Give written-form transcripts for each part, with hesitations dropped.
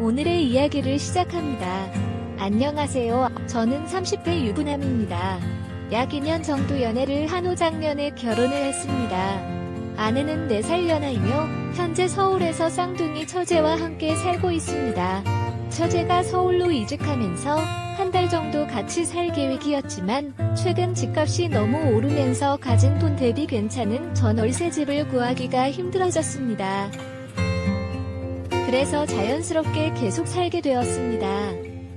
오늘의 이야기를 시작합니다. 안녕하세요. 저는 30대 유부남입니다. 약 2년 정도 연애를 한 후 작년에 결혼을 했습니다. 아내는 4살 연하이며 현재 서울에서 쌍둥이 처제와 함께 살고 있습니다. 처제가 서울로 이직하면서 한 달 정도 같이 살 계획이었지만 최근 집값이 너무 오르면서 가진 돈 대비 괜찮은 전월세집을 구하기가 힘들어졌습니다. 그래서 자연스럽게 계속 살게 되었습니다.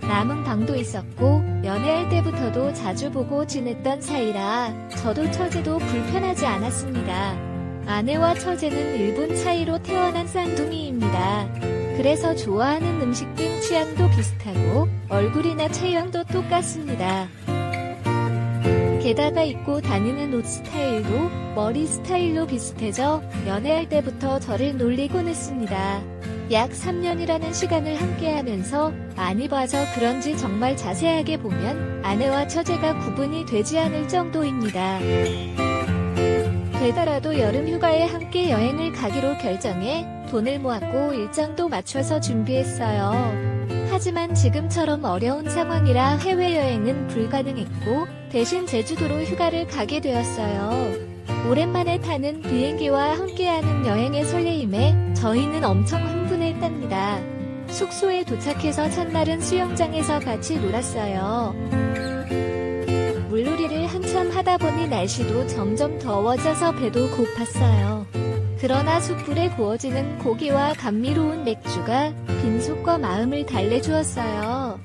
남은 방도 있었고 연애할 때부터도 자주 보고 지냈던 사이라 저도 처제도 불편하지 않았습니다. 아내와 처제는 1분 차이로 태어난 쌍둥이입니다. 그래서 좋아하는 음식 등 취향도 비슷하고 얼굴이나 체형도 똑같습니다. 게다가 입고 다니는 옷 스타일도 머리 스타일로 비슷해져 연애할 때부터 저를 놀리곤 했습니다. 약 3년이라는 시간을 함께하면서 많이 봐서 그런지 정말 자세하게 보면 아내와 처제가 구분이 되지 않을 정도입니다. 되더라도 여름 휴가에 함께 여행을 가기로 결정해 돈을 모았고 일정도 맞춰서 준비했어요. 하지만 지금처럼 어려운 상황이라 해외여행은 불가능했고 대신 제주도로 휴가를 가게 되었어요. 오랜만에 타는 비행기와 함께하는 여행의 설레임에 저희는 엄청 흥분했답니다. 숙소에 도착해서 첫날은 수영장에서 같이 놀았어요. 물놀이를 한참 하다 보니 날씨도 점점 더워져서 배도 고팠어요. 그러나 숯불에 구워지는 고기와 감미로운 맥주가 빈속과 마음을 달래주었어요.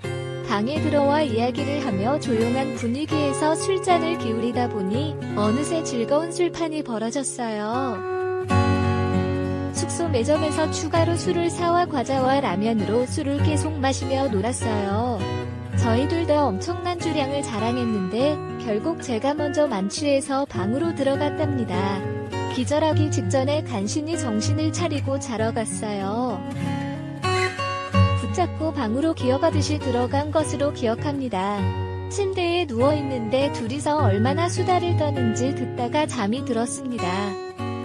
방에 들어와 이야기를 하며 조용한 분위기에서 술잔을 기울이다 보니 어느새 즐거운 술판이 벌어졌어요. 숙소 매점에서 추가로 술을 사와 과자와 라면으로 술을 계속 마시며 놀았어요. 저희 둘 다 엄청난 주량을 자랑했는데 결국 제가 먼저 만취해서 방으로 들어갔답니다. 기절하기 직전에 간신히 정신을 차리고 자러 갔어요. 붙잡고 방으로 기어가듯이 들어간 것으로 기억합니다. 침대에 누워있는데 둘이서 얼마나 수다를 떠는지 듣다가 잠이 들었습니다.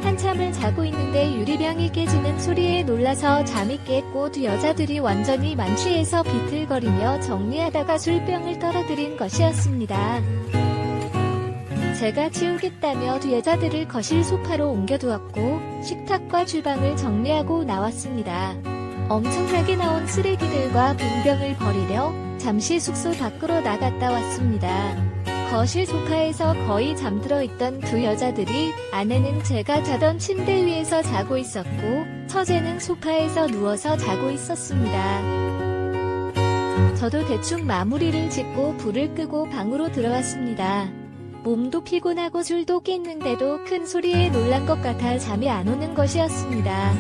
한참을 자고 있는데 유리병이 깨지는 소리에 놀라서 잠이 깼고 두 여자들이 완전히 만취해서 비틀거리며 정리하다가 술병을 떨어뜨린 것이었습니다. 제가 치우겠다며 두 여자들을 거실 소파로 옮겨두었고 식탁과 주방을 정리하고 나왔습니다. 엄청나게 나온 쓰레기들과 빈병을 버리려 잠시 숙소 밖으로 나갔다 왔습니다. 거실 소파에서 거의 잠들어 있던 두 여자들이 아내는 제가 자던 침대 위에서 자고 있었고 처제는 소파에서 누워서 자고 있었습니다. 저도 대충 마무리를 짓고 불을 끄고 방으로 들어왔습니다. 몸도 피곤하고 술도 깼는데도 큰 소리에 놀란 것 같아 잠이 안 오는 것이었습니다.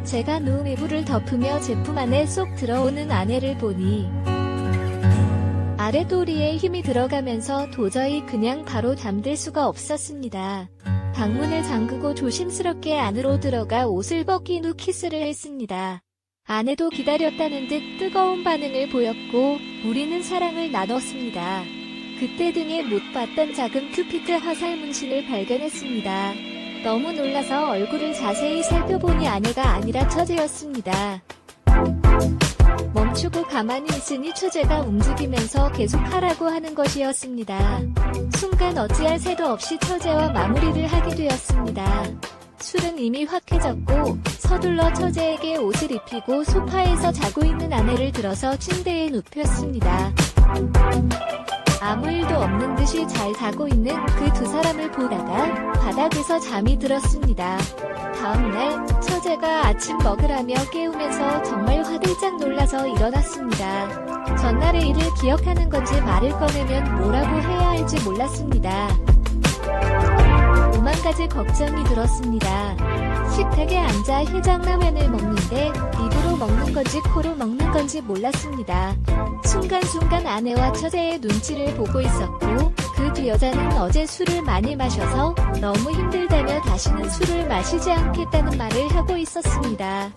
제가 누운 이불을 덮으며 제품 안에 쏙 들어오는 아내를 보니 아랫도리에 힘이 들어가면서 도저히 그냥 바로 잠들 수가 없었습니다. 방문을 잠그고 조심스럽게 안으로 들어가 옷을 벗긴 후 키스를 했습니다. 아내도 기다렸다는 듯 뜨거운 반응을 보였고 우리는 사랑을 나눴습니다. 그때 등에 못 봤던 작은 큐피드 화살 문신을 발견했습니다. 너무 놀라서 얼굴을 자세히 살펴보니 아내가 아니라 처제였습니다. 멈추고 가만히 있으니 처제가 움직이면서 계속 하라고 하는 것이었습니다. 순간 어찌할 새도 없이 처제와 마무리를 하게 되었습니다. 술은 이미 확해졌고 서둘러 처제에게 옷을 입히고 소파에서 자고 있는 아내를 들어서 침대에 눕혔습니다. 아무 일도 없는 듯이 잘 자고 있는 그 두 사람을 보다가 바닥에서 잠이 들었습니다. 다음날 처제가 아침 먹으라며 깨우면서 정말 화들짝 놀라서 일어났습니다. 전날의 일을 기억하는 건지 말을 꺼내면 뭐라고 해야 할지 몰랐습니다. 오만 가지 걱정이 들었습니다. 식탁에 앉아 해장라면을 먹는데 입으로 먹는 건지 코로 먹는 건지 몰랐습니다. 순간순간 아내와 처제의 눈치를 보고 있었고 그 두 여자는 어제 술을 많이 마셔서 너무 힘들다며 다시는 술을 마시지 않겠다는 말을 하고 있었습니다.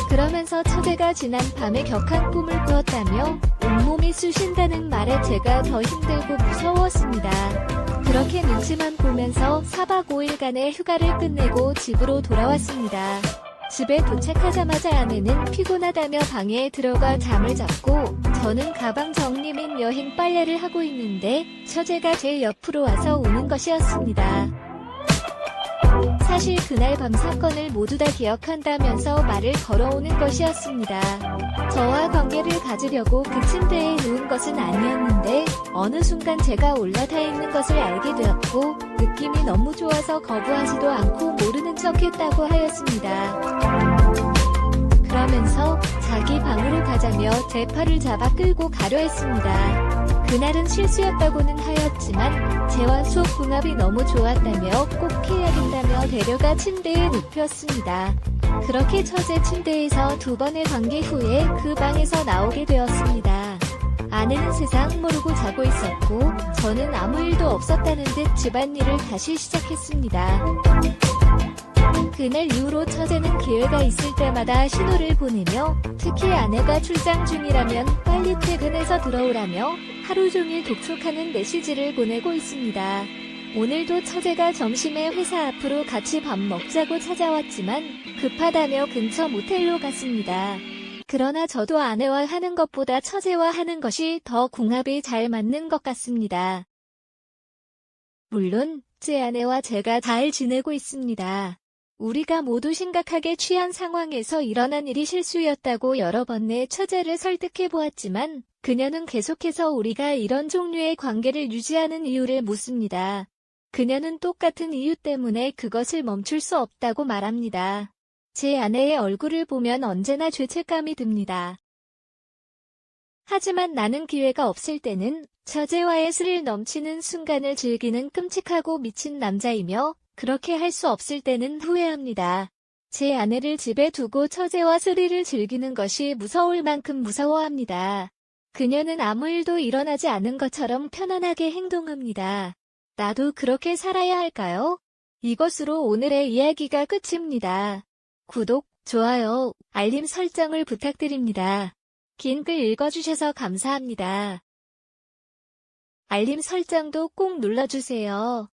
그러면서 처제가 지난 밤에 격한 꿈을 꾸었다며 온몸이 쑤신다는 말에 제가 더 힘들고 무서웠습니다. 그렇게 눈치만 보면서 4박 5일간의 휴가를 끝내고 집으로 돌아왔습니다. 집에 도착하자마자 아내는 피곤하다며 방에 들어가 잠을 잤고 저는 가방 정리 및 여행 빨래를 하고 있는데 처제가 제 옆으로 와서 우는 것이었습니다. 사실 그날 밤 사건을 모두 다 기억한다면서 말을 걸어오는 것이었습니다. 저와 관계를 가지려고 그 침대에 누운 것은 아니었는데 어느 순간 제가 올라타 있는 것을 알게 되었고 느낌이 너무 좋아서 거부하지도 않고 모르는 척했다고 하였습니다. 그러면서 자기 방으로 가자며 제 팔을 잡아 끌고 가려 했습니다. 그날은 실수였다고는 하였지만 제와 수업궁합이 너무 좋았다며 꼭 해야 된다며 데려가 침대에 눕혔습니다. 그렇게 처제 침대에서 2번의 관계 후에 그 방에서 나오게 되었습니다. 아내는 세상 모르고 자고 있었고 저는 아무 일도 없었다는 듯 집안일을 다시 시작했습니다. 그날 이후로 처제는 기회가 있을 때마다 신호를 보내며 특히 아내가 출장 중이라면 빨리 퇴근해서 들어오라며 하루 종일 독촉하는 메시지를 보내고 있습니다. 오늘도 처제가 점심에 회사 앞으로 같이 밥 먹자고 찾아왔지만 급하다며 근처 모텔로 갔습니다. 그러나 저도 아내와 하는 것보다 처제와 하는 것이 더 궁합이 잘 맞는 것 같습니다. 물론 제 아내와 제가 잘 지내고 있습니다. 우리가 모두 심각하게 취한 상황에서 일어난 일이 실수였다고 여러 번 내 처제를 설득해보았지만 그녀는 계속해서 우리가 이런 종류의 관계를 유지하는 이유를 묻습니다. 그녀는 똑같은 이유 때문에 그것을 멈출 수 없다고 말합니다. 제 아내의 얼굴을 보면 언제나 죄책감이 듭니다. 하지만 나는 기회가 없을 때는 처제와의 스릴 넘치는 순간을 즐기는 끔찍하고 미친 남자이며 그렇게 할 수 없을 때는 후회합니다. 제 아내를 집에 두고 처제와 스릴을 즐기는 것이 무서울 만큼 무서워합니다. 그녀는 아무 일도 일어나지 않은 것처럼 편안하게 행동합니다. 나도 그렇게 살아야 할까요? 이것으로 오늘의 이야기가 끝입니다. 구독, 좋아요, 알림 설정을 부탁드립니다. 긴 글 읽어주셔서 감사합니다. 알림 설정도 꼭 눌러주세요.